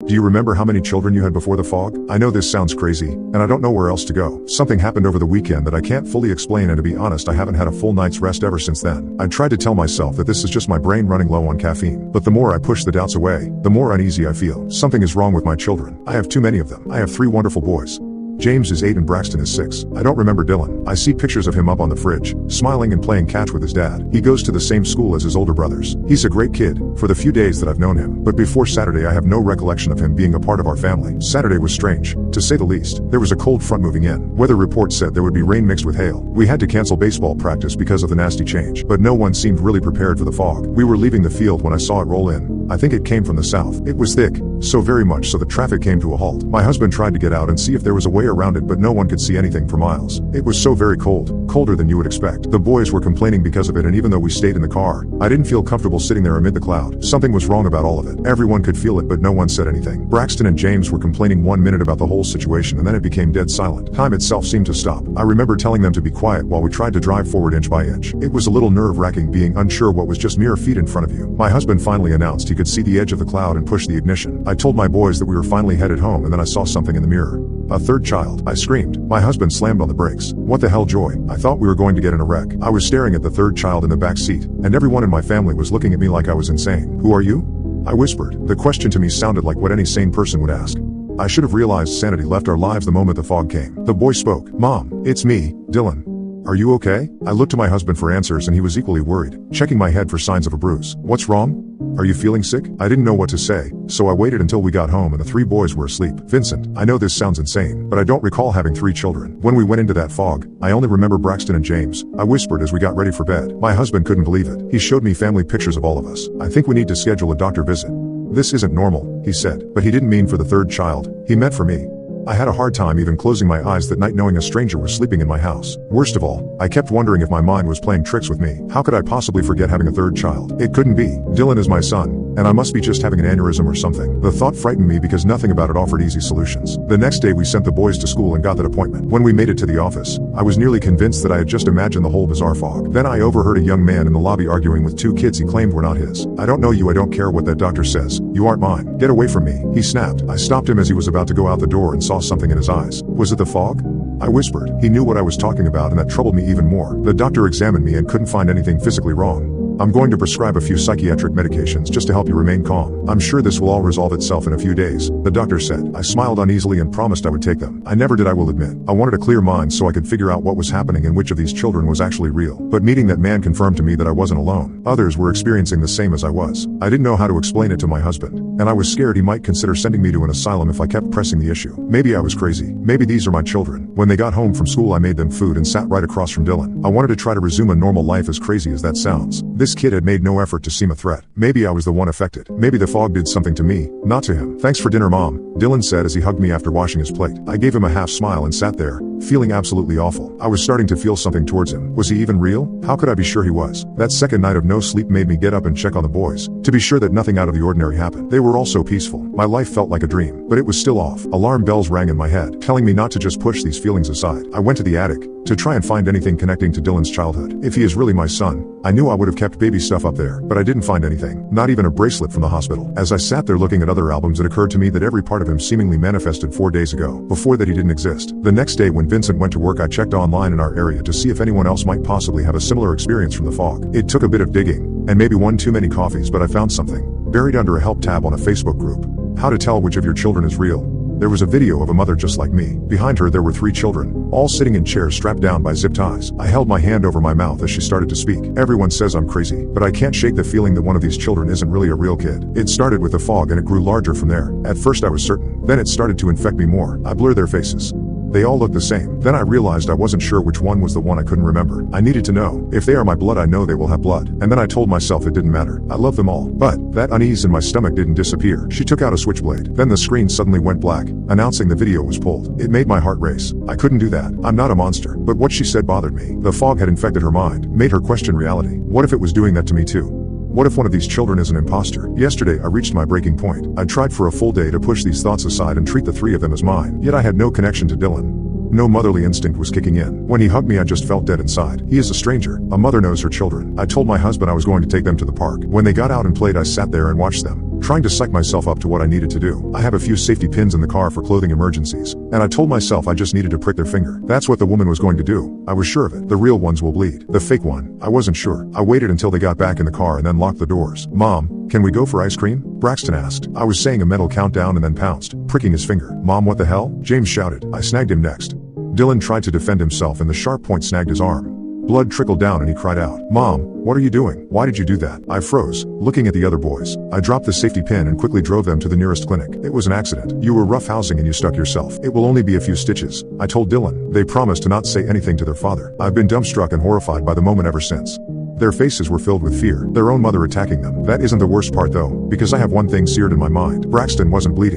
Do you remember how many children you had before the fog? I know this sounds crazy, and I don't know where else to go. Something happened over the weekend that I can't fully explain, and to be honest, I haven't had a full night's rest ever since then. I tried to tell myself that this is just my brain running low on caffeine, but the more I push the doubts away, the more uneasy I feel. Something is wrong with my children. I have too many of them. I have 3 wonderful boys. James is 8 and Braxton is 6. I don't remember Dylan. I see pictures of him up on the fridge, smiling and playing catch with his dad. He goes to the same school as his older brothers. He's a great kid, for the few days that I've known him. But before Saturday I have no recollection of him being a part of our family. Saturday was strange, to say the least. There was a cold front moving in. Weather reports said there would be rain mixed with hail. We had to cancel baseball practice because of the nasty change, but no one seemed really prepared for the fog. We were leaving the field when I saw it roll in. I think it came from the south. It was thick, so very much so the traffic came to a halt. My husband tried to get out and see if there was a way around it, but no one could see anything for miles. It was so very cold, colder than you would expect. The boys were complaining because of it, and even though we stayed in the car, I didn't feel comfortable sitting there amid the cloud. Something was wrong about all of it. Everyone could feel it, but no one said anything. Braxton and James were complaining 1 minute about the whole situation, and then it became dead silent. Time itself seemed to stop. I remember telling them to be quiet while we tried to drive forward inch by inch. It was a little nerve-wracking being unsure what was just mere feet in front of you. My husband finally announced he could see the edge of the cloud and pushed the ignition. I told my boys that we were finally headed home, and then I saw something in the mirror. A third child. I screamed. My husband slammed on the brakes. What the hell, Joy? I thought we were going to get in a wreck. I was staring at the third child in the back seat, and everyone in my family was looking at me like I was insane. Who are you? I whispered. The question to me sounded like what any sane person would ask. I should have realized sanity left our lives the moment the fog came. The boy spoke. Mom, it's me, Dylan. Are you okay? I looked to my husband for answers, and he was equally worried, checking my head for signs of a bruise. What's wrong? Are you feeling sick? I didn't know what to say, so I waited until we got home and the 3 boys were asleep. Vincent, I know this sounds insane, but I don't recall having 3 children. When we went into that fog, I only remember Braxton and James. I whispered as we got ready for bed. My husband couldn't believe it. He showed me family pictures of all of us. I think we need to schedule a doctor visit. This isn't normal, he said, but he didn't mean for the third child. He meant for me. I had a hard time even closing my eyes that night knowing a stranger was sleeping in my house. Worst of all, I kept wondering if my mind was playing tricks with me. How could I possibly forget having a third child? It couldn't be. Dylan is my son, and I must be just having an aneurysm or something. The thought frightened me because nothing about it offered easy solutions. The next day we sent the boys to school and got that appointment. When we made it to the office, I was nearly convinced that I had just imagined the whole bizarre fog. Then I overheard a young man in the lobby arguing with 2 kids he claimed were not his. I don't know you, I don't care what that doctor says. You aren't mine. Get away from me, he snapped. I stopped him as he was about to go out the door and saw something in his eyes. Was it the fog? I whispered. He knew what I was talking about, and that troubled me even more. The doctor examined me and couldn't find anything physically wrong. I'm going to prescribe a few psychiatric medications just to help you remain calm. I'm sure this will all resolve itself in a few days, the doctor said. I smiled uneasily and promised I would take them. I never did, I will admit. I wanted a clear mind so I could figure out what was happening and which of these children was actually real. But meeting that man confirmed to me that I wasn't alone. Others were experiencing the same as I was. I didn't know how to explain it to my husband, and I was scared he might consider sending me to an asylum if I kept pressing the issue. Maybe I was crazy. Maybe these are my children. When they got home from school, I made them food and sat right across from Dylan. I wanted to try to resume a normal life, as crazy as that sounds. This kid had made no effort to seem a threat. Maybe I was the one affected. Maybe the fog did something to me, not to him. Thanks for dinner, Mom, Dylan said as he hugged me after washing his plate. I gave him a half smile and sat there, feeling absolutely awful. I was starting to feel something towards him. Was he even real? How could I be sure he was? That second night of no sleep made me get up and check on the boys, to be sure that nothing out of the ordinary happened. They were all so peaceful. My life felt like a dream, but it was still off. Alarm bells rang in my head, telling me not to just push these feelings aside. I went to the attic to try and find anything connecting to Dylan's childhood. If he is really my son, I knew I would have kept baby stuff up there, but I didn't find anything, not even a bracelet from the hospital. As I sat there looking at other albums, it occurred to me that every part of him seemingly manifested 4 days ago. Before that, he didn't exist. The next day when Vincent went to work, I checked online in our area to see if anyone else might possibly have a similar experience from the fog. It took a bit of digging, and maybe 1 too many coffees, but I found something buried under a help tab on a Facebook group. How to tell which of your children is real. There was a video of a mother just like me. Behind her there were 3 children, all sitting in chairs strapped down by zip ties. I held my hand over my mouth as she started to speak. Everyone says I'm crazy, but I can't shake the feeling that one of these children isn't really a real kid. It started with the fog and it grew larger from there. At first I was certain. Then it started to infect me more. I blurred their faces. They all looked the same. Then I realized I wasn't sure which one was the one I couldn't remember. I needed to know. If they are my blood, I know they will have blood. And then I told myself it didn't matter. I love them all. But that unease in my stomach didn't disappear. She took out a switchblade. Then the screen suddenly went black, announcing the video was pulled. It made my heart race. I couldn't do that. I'm not a monster. But what she said bothered me. The fog had infected her mind, made her question reality. What if it was doing that to me too? What if one of these children is an imposter? Yesterday I reached my breaking point. I tried for a full day to push these thoughts aside and treat the 3 of them as mine. Yet I had no connection to Dylan. No motherly instinct was kicking in. When he hugged me, I just felt dead inside. He is a stranger. A mother knows her children. I told my husband I was going to take them to the park. When they got out and played, I sat there and watched them. trying to psych myself up to what I needed to do. I have a few safety pins in the car for clothing emergencies, and I told myself I just needed to prick their finger. That's what the woman was going to do. I was sure of it. The real ones will bleed. The fake one, I wasn't sure. I waited until they got back in the car and then locked the doors. Mom, can we go for ice cream? Braxton asked. I was saying a mental countdown and then pounced, pricking his finger. Mom, what the hell? James shouted. I snagged him next. Dylan tried to defend himself and the sharp point snagged his arm. Blood trickled down and he cried out, Mom, what are you doing? Why did you do that? I froze, looking at the other boys. I dropped the safety pin and quickly drove them to the nearest clinic. It was an accident. You were roughhousing and you stuck yourself. It will only be a few stitches, I told Dylan. They promised to not say anything to their father. I've been dumbstruck and horrified by the moment ever since. Their faces were filled with fear, their own mother attacking them. That isn't the worst part though, because I have one thing seared in my mind. Braxton wasn't bleeding.